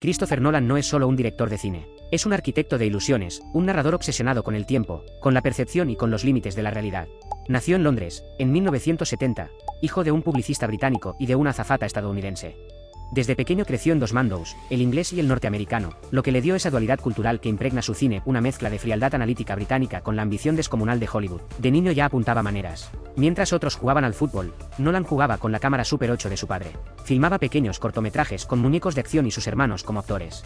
Christopher Nolan no es solo un director de cine. Es un arquitecto de ilusiones, un narrador obsesionado con el tiempo, con la percepción y con los límites de la realidad. Nació en Londres, en 1970, hijo de un publicista británico y de una azafata estadounidense. Desde pequeño creció en dos mandos, el inglés y el norteamericano, lo que le dio esa dualidad cultural que impregna su cine, una mezcla de frialdad analítica británica con la ambición descomunal de Hollywood. De niño ya apuntaba maneras. Mientras otros jugaban al fútbol, Nolan jugaba con la cámara Super 8 de su padre. Filmaba pequeños cortometrajes con muñecos de acción y sus hermanos como actores.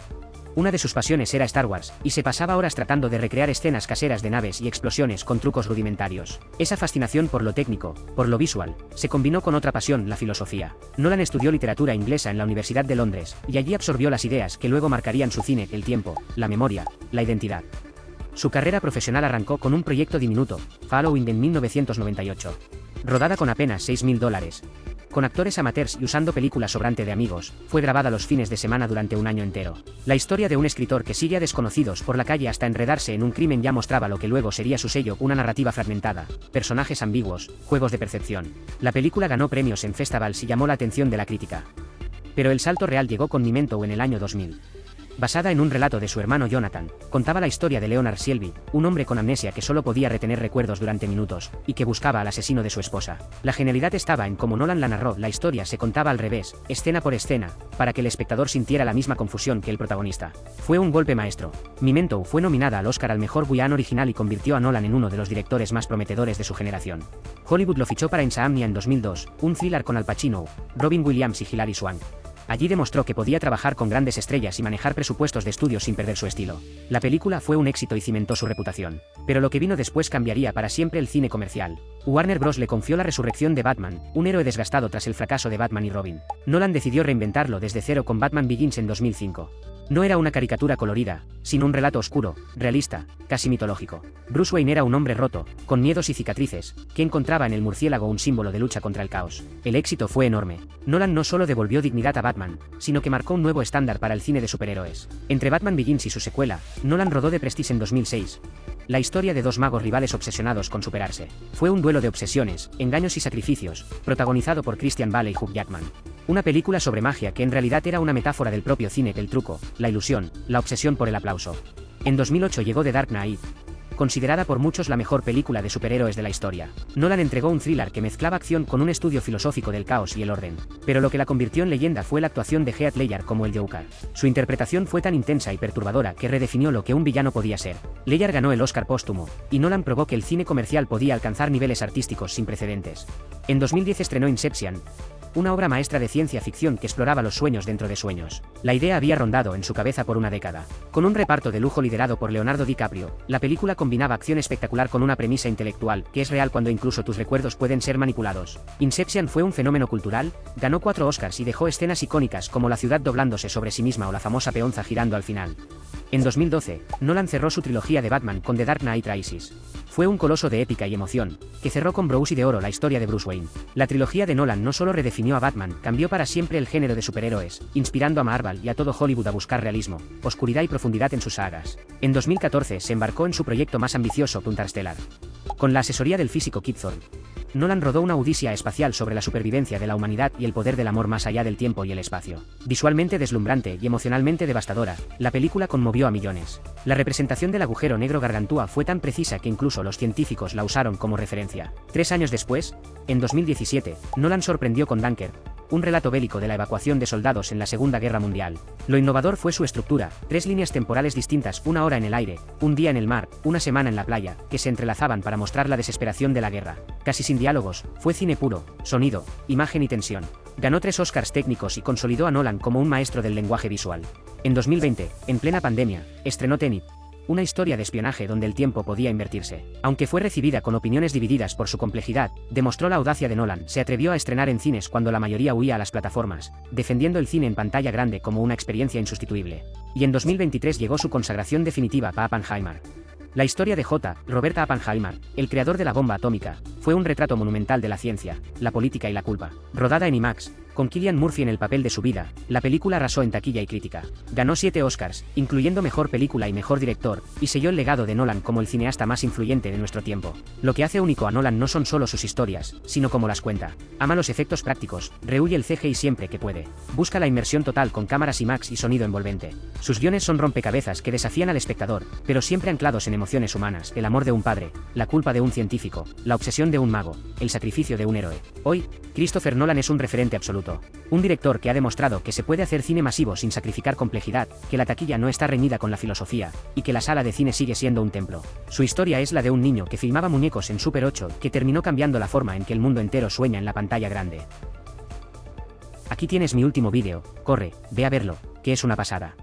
Una de sus pasiones era Star Wars, y se pasaba horas tratando de recrear escenas caseras de naves y explosiones con trucos rudimentarios. Esa fascinación por lo técnico, por lo visual, se combinó con otra pasión, la filosofía. Nolan estudió literatura inglesa en la Universidad de Londres, y allí absorbió las ideas que luego marcarían su cine, el tiempo, la memoria, la identidad. Su carrera profesional arrancó con un proyecto diminuto, Following en 1998. Rodada con apenas $6.000. Con actores amateurs y usando película sobrante de amigos, fue grabada los fines de semana durante un año entero. La historia de un escritor que sigue a desconocidos por la calle hasta enredarse en un crimen ya mostraba lo que luego sería su sello, una narrativa fragmentada, personajes ambiguos, juegos de percepción. La película ganó premios en festivals y llamó la atención de la crítica. Pero el salto real llegó con Memento en el año 2000. Basada en un relato de su hermano Jonathan, contaba la historia de Leonard Shelby, un hombre con amnesia que solo podía retener recuerdos durante minutos, y que buscaba al asesino de su esposa. La genialidad estaba en cómo Nolan la narró, la historia se contaba al revés, escena por escena, para que el espectador sintiera la misma confusión que el protagonista. Fue un golpe maestro. Memento fue nominada al Oscar al mejor guion original y convirtió a Nolan en uno de los directores más prometedores de su generación. Hollywood lo fichó para Insomnia en 2002, un thriller con Al Pacino, Robin Williams y Hilary Swank. Allí demostró que podía trabajar con grandes estrellas y manejar presupuestos de estudio sin perder su estilo. La película fue un éxito y cimentó su reputación. Pero lo que vino después cambiaría para siempre el cine comercial. Warner Bros. Le confió la resurrección de Batman, un héroe desgastado tras el fracaso de Batman y Robin. Nolan decidió reinventarlo desde cero con Batman Begins en 2005. No era una caricatura colorida, sino un relato oscuro, realista, casi mitológico. Bruce Wayne era un hombre roto, con miedos y cicatrices, que encontraba en el murciélago un símbolo de lucha contra el caos. El éxito fue enorme. Nolan no solo devolvió dignidad a Batman, sino que marcó un nuevo estándar para el cine de superhéroes. Entre Batman Begins y su secuela, Nolan rodó The Prestige en 2006. La historia de dos magos rivales obsesionados con superarse. Fue un duelo de obsesiones, engaños y sacrificios, protagonizado por Christian Bale y Hugh Jackman. Una película sobre magia que en realidad era una metáfora del propio cine, el truco, la ilusión, la obsesión por el aplauso. En 2008 llegó The Dark Knight, considerada por muchos la mejor película de superhéroes de la historia. Nolan entregó un thriller que mezclaba acción con un estudio filosófico del caos y el orden. Pero lo que la convirtió en leyenda fue la actuación de Heath Ledger como el Joker. Su interpretación fue tan intensa y perturbadora que redefinió lo que un villano podía ser. Ledger ganó el Oscar póstumo, y Nolan probó que el cine comercial podía alcanzar niveles artísticos sin precedentes. En 2010 estrenó Inception, una obra maestra de ciencia ficción que exploraba los sueños dentro de sueños. La idea había rondado en su cabeza por una década. Con un reparto de lujo liderado por Leonardo DiCaprio, la película combinaba acción espectacular con una premisa intelectual, que es real cuando incluso tus recuerdos pueden ser manipulados. Inception fue un fenómeno cultural, ganó 4 Oscars y dejó escenas icónicas como la ciudad doblándose sobre sí misma o la famosa peonza girando al final. En 2012, Nolan cerró su trilogía de Batman con The Dark Knight Rises. Fue un coloso de épica y emoción, que cerró con Brousy de Oro la historia de Bruce Wayne. La trilogía de Nolan no solo redefinió a Batman, cambió para siempre el género de superhéroes, inspirando a Marvel y a todo Hollywood a buscar realismo, oscuridad y profundidad en sus sagas. En 2014 se embarcó en su proyecto más ambicioso, Interstellar. Con la asesoría del físico Kip Thorne, Nolan rodó una odisea espacial sobre la supervivencia de la humanidad y el poder del amor más allá del tiempo y el espacio. Visualmente deslumbrante y emocionalmente devastadora, la película conmovió a millones. La representación del agujero negro Gargantúa fue tan precisa que incluso los científicos la usaron como referencia. 3 años después, en 2017, Nolan sorprendió con Dunkirk, un relato bélico de la evacuación de soldados en la Segunda Guerra Mundial. Lo innovador fue su estructura, 3 líneas temporales distintas, 1 hora en el aire, 1 día en el mar, 1 semana en la playa, que se entrelazaban para mostrar la desesperación de la guerra. Casi sin diálogos, fue cine puro, sonido, imagen y tensión. Ganó 3 Oscars técnicos y consolidó a Nolan como un maestro del lenguaje visual. En 2020, en plena pandemia, estrenó Tenet, una historia de espionaje donde el tiempo podía invertirse. Aunque fue recibida con opiniones divididas por su complejidad, demostró la audacia de Nolan. Se atrevió a estrenar en cines cuando la mayoría huía a las plataformas, defendiendo el cine en pantalla grande como una experiencia insustituible. Y en 2023 llegó su consagración definitiva para Oppenheimer. La historia de Robert Oppenheimer, el creador de la bomba atómica, fue un retrato monumental de la ciencia, la política y la culpa. Rodada en IMAX, Con Cillian Murphy en el papel de su vida, la película arrasó en taquilla y crítica. Ganó 7 Oscars, incluyendo Mejor Película y Mejor Director, y selló el legado de Nolan como el cineasta más influyente de nuestro tiempo. Lo que hace único a Nolan no son solo sus historias, sino cómo las cuenta. Ama los efectos prácticos, rehúye el CGI siempre que puede. Busca la inmersión total con cámaras IMAX y sonido envolvente. Sus guiones son rompecabezas que desafían al espectador, pero siempre anclados en emociones humanas, el amor de un padre, la culpa de un científico, la obsesión de un mago, el sacrificio de un héroe. Hoy, Christopher Nolan es un referente absoluto. Un director que ha demostrado que se puede hacer cine masivo sin sacrificar complejidad, que la taquilla no está reñida con la filosofía, y que la sala de cine sigue siendo un templo. Su historia es la de un niño que filmaba muñecos en Super 8, que terminó cambiando la forma en que el mundo entero sueña en la pantalla grande. Aquí tienes mi último vídeo, corre, ve a verlo, que es una pasada.